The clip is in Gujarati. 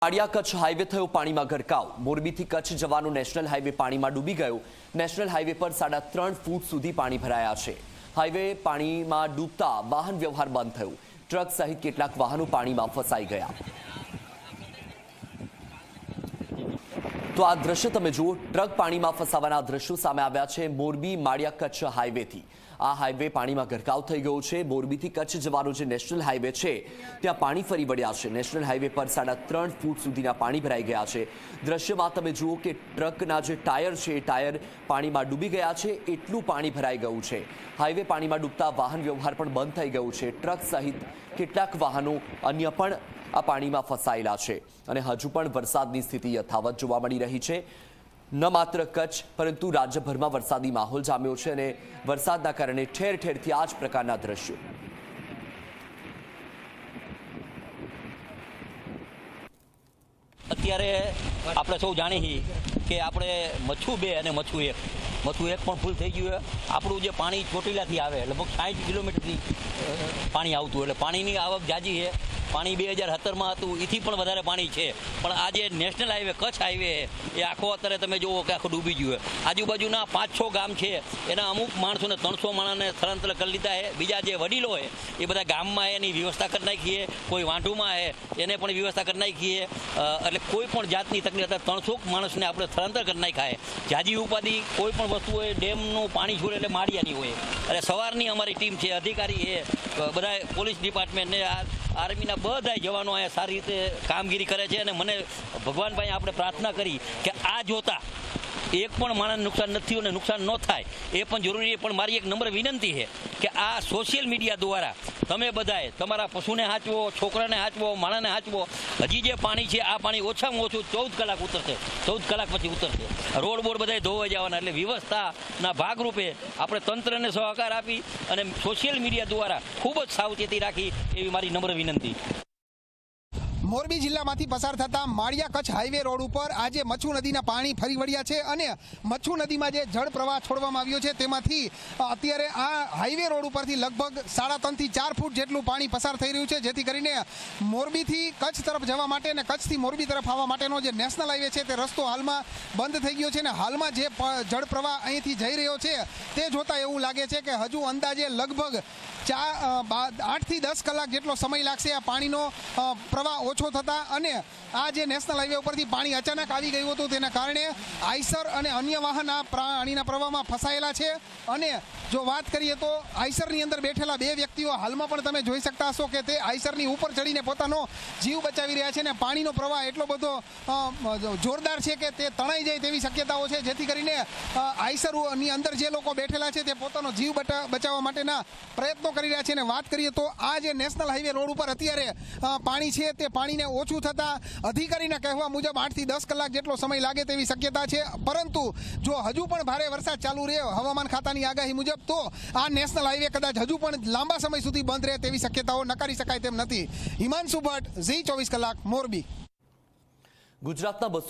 પાડિયા કચ્છ હાઈવે થયો પાણીમાં ગરકાવ। મોરબીથી કચ્છ જવાનો નેશનલ હાઈવે પાણીમાં ડૂબી ગયો। નેશનલ હાઈવે પર 3.5 ફૂટ સુધી પાણી ભરાયા છે। હાઈવે પાણીમાં ડૂબતા વાહન વ્યવહાર બંધ થયો। ટ્રક સહિત કેટલાક વાહનો પાણીમાં ફસાઈ ગયા। તો આ દ્રશ્ય તમે જુઓ, ટ્રક પાણીમાં ફસાવાના દ્રશ્યો સામે આવ્યા છે મોરબી માળિયા કચ્છ હાઈવેથી। આ હાઈવે પાણીમાં ગરકાવ થઈ ગયો છે। મોરબીથી કચ્છ જવાનો જે નેશનલ હાઈવે છે ત્યાં પાણી ફરી વળ્યા છે। નેશનલ હાઈવે પર 3.5 ફૂટ સુધીના પાણી ભરાઈ ગયા છે। દ્રશ્યમાં તમે જુઓ કે ટ્રકના જે ટાયર છે એ ટાયર પાણીમાં ડૂબી ગયા છે, એટલું પાણી ભરાઈ ગયું છે। હાઈવે પાણીમાં ડૂબતા વાહન વ્યવહાર પણ બંધ થઈ ગયું છે। ટ્રક સહિત કેટલાક વાહનો અન્ય પણ આ પાણીમાં ફસાયેલા છે અને હજુ પણ વરસાદની સ્થિતિ યથાવત જોવા મળી રહી છે। ન માત્ર કચ્છ પરંતુ રાજ્યભરમાં વરસાદી માહોલ જામ્યો છે અને વરસાદના કારણે ઠેર ઠેરથી આ જ પ્રકારના દ્રશ્યો। અત્યારે આપણે સૌ જાણીએ કે આપણે મચ્છુ 2 અને મચ્છુ 1 પણ ફૂલ થઈ ગયું છે। આપણું જે પાણી ચોટીલાથી આવે લગભગ 60 કિલોમીટરથી પાણી આવતું, એટલે પાણીની આવક જાજી છે। પાણી 2017માં હતું, એથી પણ વધારે પાણી છે। પણ આ જે નેશનલ હાઈવે કચ્છ હાઈવે એ આખો અત્યારે તમે જુઓ કે આખું ડૂબી ગયું છે। આજુબાજુના 5-6 ગામ છે, એના અમુક માણસોને 300 માણસને સ્થળાંતર કરી લીધા છે। બીજા જે વડીલો છે એ બધા ગામમાં એની વ્યવસ્થા કરી નાખી છે, કોઈ વાંઢુમાં છે એને પણ વ્યવસ્થા કરી નાખી છે। એટલે કોઈ પણ જાતની તકલીફ અત્યારે 300 માણસને આપણે સ્થળાંતર કરી નાખ્યા છે। જાજી ઉપાધિ કોઈ પણ વસ્તુ હોય, ડેમનું પાણી છોડે એટલે માળિયાની હોય। એટલે સવારની અમારી ટીમ છે, અધિકારી છે, બધા પોલીસ ડિપાર્ટમેન્ટ ને આર્મીના બધા જવાનો અહીંયા સારી રીતે કામગીરી કરે છે। અને મને ભગવાન ભાઈ આપણે પ્રાર્થના કરી કે આ જોતા એક પણ માણસને નુકસાન નથી અને નુકસાન ન થાય એ પણ જરૂરી છે। પણ મારી એક નમ્ર વિનંતી છે કે આ સોશિયલ મીડિયા દ્વારા તમે બધાએ તમારા પશુને હાચવો, છોકરાને હાચવો, માણસને હાચવો। હજી જે પાણી છે આ પાણી ઓછામાં ઓછું 14 કલાક ઉતરશે, 14 કલાક પછી ઉતરશે। રોડ બોર્ડ બધાએ ધોવાઈ જવાના। એટલે વ્યવસ્થાના ભાગરૂપે આપણે તંત્રને સહકાર આપી અને સોશિયલ મીડિયા દ્વારા ખૂબ જ સાવચેતી રાખી એવી મારી નમ્ર વિનંતી। મોરબી જિલ્લામાંથી પસાર થતા માળિયા કચ્છ હાઈવે રોડ ઉપર આજે મચ્છુ નદીના પાણી ફરી વળ્યા છે અને મચ્છુ નદીમાં જે જળ પ્રવાહ છોડવામાં આવ્યો છે તેમાંથી અત્યારે આ હાઈવે રોડ ઉપરથી લગભગ 3.5 થી 4 ફૂટ જેટલું પાણી પસાર થઈ રહ્યું છે, જેથી કરીને મોરબીથી કચ્છ તરફ જવા માટે અને કચ્છથી મોરબી તરફ આવવા માટેનો જે નેશનલ હાઈવે છે તે રસ્તો હાલમાં બંધ થઈ ગયો છે અને હાલમાં જે જળ પ્રવાહ અહીંથી જઈ રહ્યો છે તે જોતા એવું લાગે છે કે હજુ અંદાજે લગભગ 8 થી 10 કલાક જેટલો સમય લાગશે આ પાણીનો પ્રવાહ ઓછો થતા। અને આ જે નેશનલ હાઈવે ઉપરથી પાણી અચાનક આવી ગયું હતું તેના કારણે આઈસર અને અન્ય વાહન આ પાણીના પ્રવાહમાં ફસાયેલા છે। અને જો વાત કરીએ તો આઈસરની અંદર બેઠેલા 2 વ્યક્તિઓ હાલમાં પણ તમે જોઈ શકતા હશો કે તે આઈસરની ઉપર ચડીને પોતાનો જીવ બચાવી રહ્યા છે અને પાણીનો પ્રવાહ એટલો બધો જોરદાર છે કે તે તણાઈ જાય તેવી શક્યતાઓ છે, જેથી કરીને આઈસરની અંદર જે લોકો બેઠેલા છે તે પોતાનો જીવ બચાવવા માટેના પ્રયત્નો કરી રહ્યા છે। અને વાત કરીએ તો આ જે નેશનલ હાઈવે રોડ ઉપર અત્યારે પાણી છે તે પાણીને ઓછું થતાં અધિકારીના કહેવા મુજબ 8 થી 10 કલાક જેટલો સમય લાગે તેવી શક્યતા છે। પરંતુ જો હજુ પણ ભારે વરસાદ ચાલુ રહે હવામાન ખાતાની આગાહી મુજબ તો આ નેશનલ હાઈવે કદાચ હજુ પણ લાંબા સમય સુધી બંધ રહે તેવી શક્યતાઓ નકારી શકાય તેમ નથી। હિમાંશુ ભટ્ટ, ઝી 24 કલાક, મોરબી। ગુજરાતના 200